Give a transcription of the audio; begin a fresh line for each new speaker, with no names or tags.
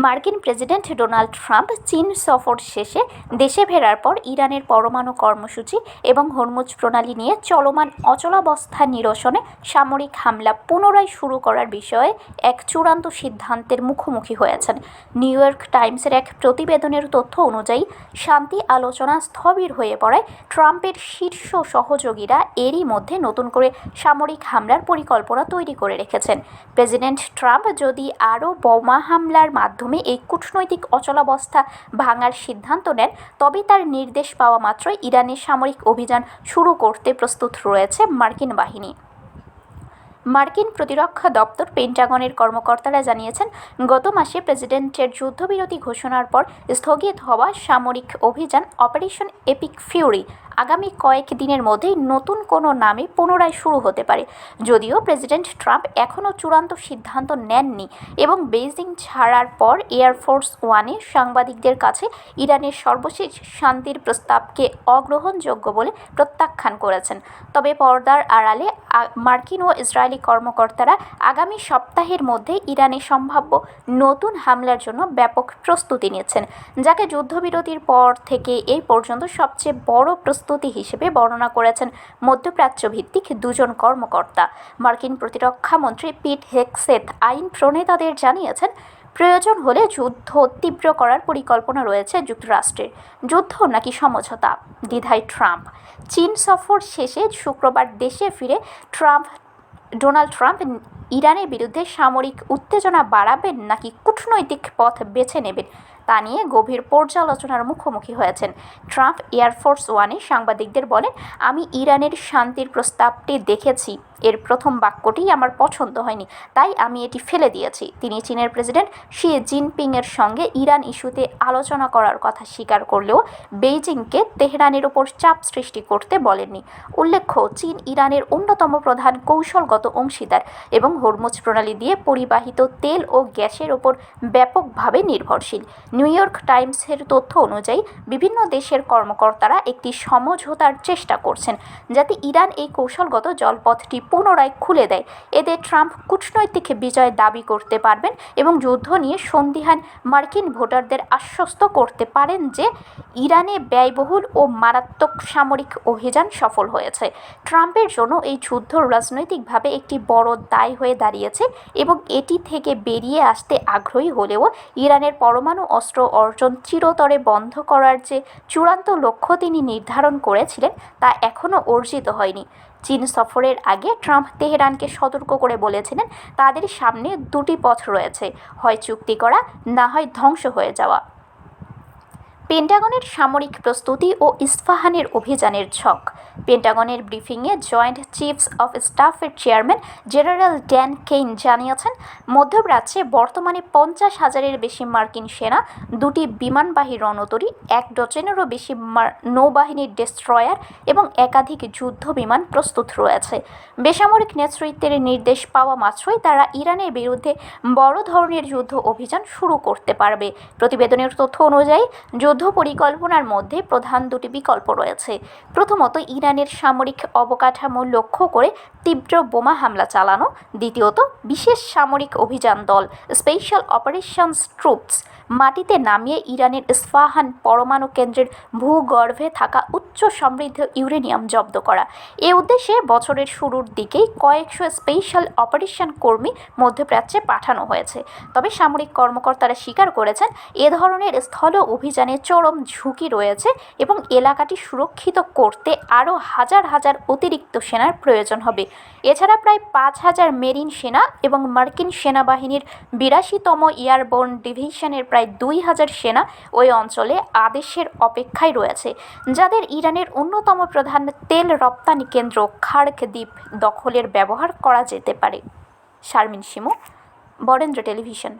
মার্কিন president Donald Trump চীন সফর শেষে দেশে ফেরার পর ইরানের পরমাণু কর্মসূচি এবং হরমুজ প্রণালী নিয়ে চলমান অচলাবস্থা নিরসনে সামরিক হামলা পুনরায় শুরু করার বিষয়ে এক চূড়ান্ত সিদ্ধান্তের মুখোমুখি হয়েছেন। নিউ ইয়র্ক টাইমসের এক প্রতিবেদনের তথ্য অনুযায়ী শান্তি আলোচনা স্থবির হয়ে পড়ায় ট্রাম্পের শীর্ষ সহযোগীরা এরই মধ্যে নতুন করে সামরিক হামলার পরিকল্পনা তৈরি করে রেখেছেন। প্রেসিডেন্ট ট্রাম্প যদি আরও বোমা হামলার মাধ্যমে এই কূটনৈতিক অচলাবস্থা ভাঙার সিদ্ধান্ত নেন, তবে তার নির্দেশ পাওয়া মাত্রই ইরানের সামরিক অভিযান শুরু করতে প্রস্তুত রয়েছে মার্কিন বাহিনী। মার্কিন প্রতিরক্ষা দপ্তর পেন্টাগনের কর্মকর্তারা জানিয়েছেন, গত মাসে প্রেসিডেন্টের যুদ্ধবিরতি ঘোষণার পর স্থগিত হওয়া সামরিক অভিযান অপারেশন এপিক ফিউরি আগামী কয়েক দিনের মধ্যেই নতুন কোনো নামে পুনরায় শুরু হতে পারে। যদিও প্রেসিডেন্ট ট্রাম্প এখনও চূড়ান্ত সিদ্ধান্ত নেননি এবং বেইজিং ছাড়ার পর এয়ারফোর্স ওয়ানে সাংবাদিকদের কাছে ইরানের সর্বশেষ শান্তির প্রস্তাবকে অগ্রহণযোগ্য বলে প্রত্যাখ্যান করেছেন। তবে পর্দার আড়ালে মার্কিন ও ইসরায়েলি কর্মকর্তারা আগামী সপ্তাহের মধ্যে ইরানে সম্ভাব্য নতুন হামলার জন্য ব্যাপক প্রস্তুতি নিচ্ছেন, যাকে যুদ্ধবিরতির পর থেকে এই পর্যন্ত সবচেয়ে বড় প্রস্তুতি হিসেবে বর্ণনা করেছেন মধ্যপ্রাচ্য ভিত্তিক দুজন কর্মকর্তা। মার্কিন প্রতিরক্ষা মন্ত্রী পিট হেগসেথ আইন প্রণেতাদের জানিয়েছেন, প্রয়োজন হলে যুদ্ধ তীব্র করার পরিকল্পনা রয়েছে যুক্তরাষ্ট্রের। যুদ্ধ নাকি সমঝোতা, দ্বিধায় ট্রাম্প। চীন সফর শেষে শুক্রবার দেশে ফিরে ডোনাল্ড ট্রাম্প ইরানের বিরুদ্ধে সামরিক উত্তেজনা বাড়াবেন নাকি কূটনৈতিক পথ বেছে নেবেন তা নিয়ে গভীর পর্যালোচনার মুখোমুখি হয়েছেন। ট্রাম্প এয়ারফোর্স ওয়ানে সাংবাদিকদের বলেন, আমি ইরানের শান্তির প্রস্তাবটি দেখেছি, এর প্রথম বাক্যটি আমার পছন্দ হয়নি, তাই আমি এটি ফেলে দিয়েছি। তিনি চীনের প্রেসিডেন্ট শি জিনপিংয়ের সঙ্গে ইরান ইস্যুতে আলোচনা করার কথা স্বীকার করলেও বেইজিংকে তেহরানের ওপর চাপ সৃষ্টি করতে বলেননি। উল্লেখ্য, চীন ইরানের অন্যতম প্রধান কৌশলগত অংশীদার এবং হরমুজ প্রণালী দিয়ে পরিবাহিত তেল ও গ্যাসের ওপর ব্যাপকভাবে নির্ভরশীল। নিউ ইয়র্ক টাইমসের তথ্য অনুযায়ী বিভিন্ন দেশের কর্মকর্তারা একটি সমঝোতার চেষ্টা করছেন, যাতে ইরান এই কৌশলগত জলপথটি পুনরায় খুলে দেয়। এতে ট্রাম্প কূটনৈতিক বিজয় দাবি করতে পারবেন এবং যুদ্ধ নিয়ে সন্দিহান মার্কিন ভোটারদের আশ্বস্ত করতে পারেন যে ইরানে ব্যয়বহুল ও মারাত্মক সামরিক অভিযান সফল হয়েছে। ট্রাম্পের জন্য এই যুদ্ধ রাজনৈতিকভাবে একটি বড় দায় হয়ে দাঁড়িয়েছে এবং এটি থেকে বেরিয়ে আসতে আগ্রহী হলেও ইরানের পরমাণু অস্ত্র অর্জন চিরতরে বন্ধ করার যে চূড়ান্ত লক্ষ্য তিনি নির্ধারণ করেছিলেন তা এখনও অর্জিত হয়নি। চীন সফরের আগে ট্রাম্প তেহরানকে সতর্ক করে বলেছিলেন, তাদের সামনে দুটি পথ রয়েছে, হয় চুক্তি করা, না হয় ধ্বংস হয়ে যাওয়া। পেন্টাগনের সামরিক প্রস্তুতি ও ইস্পাহানের অভিযানের ছক। পেন্টাগনের ব্রিফিংয়ে জয়েন্ট চিফস অফ স্টাফের চেয়ারম্যান জেনারেল ড্যান কেইন জানিয়েছেন, মধ্যপ্রাচ্যে বর্তমানে 50,000-এর বেশি মার্কিন সেনা, 2টি বিমানবাহী রণতরী, 1 ডজনেরও বেশি নৌবাহিনীর ডেস্ট্রয়ার এবং একাধিক যুদ্ধ বিমান প্রস্তুত রয়েছে। বেসামরিক নেতৃত্বের নির্দেশ পাওয়া মাত্রই তারা ইরানের বিরুদ্ধে বড় ধরনের যুদ্ধ অভিযান শুরু করতে পারবে। প্রতিবেদনের তথ্য অনুযায়ী যুদ্ধ পরিকল্পনার মধ্যে প্রধান দুটি বিকল্প রয়েছে। প্রথমত, ইরানের সামরিক অবকাঠামো লক্ষ্য করে তীব্র বোমা হামলা চালানো। দ্বিতীয়ত, বিশেষ সামরিক অভিযান দল স্পেশাল অপারেশনস ট্রুপস মাটিতে নামিয়ে ইরানের ইস্পাহান পরমাণু কেন্দ্রের ভূগর্ভে থাকা উচ্চ সমৃদ্ধ ইউরেনিয়াম জব্দ করা। এ উদ্দেশ্যে বছরের শুরুর দিকেই কয়েকশো স্পেশাল অপারেশন কর্মী মধ্যপ্রাচ্যে পাঠানো হয়েছে। তবে সামরিক কর্মকর্তারা স্বীকার করেছেন, এ ধরনের স্থল অভিযানে চরম ঝুঁকি রয়েছে এবং এলাকাটি সুরক্ষিত করতে আরও হাজার হাজার অতিরিক্ত সেনার প্রয়োজন হবে। এছাড়া প্রায় 5,000 মেরিন সেনা এবং মার্কিন সেনাবাহিনীর 82তম এয়ারবোর্ন ডিভিশনের প্রায় 2,000 সেনা ওই অঞ্চলে আদেশের অপেক্ষায় রয়েছে, যাদের ইরানের অন্যতম প্রধান তেল রপ্তানি কেন্দ্র খার্ক দ্বীপ দখলের ব্যবহার করা যেতে পারে। শারমিন শিমু, বরেন্দ্র টেলিভিশন।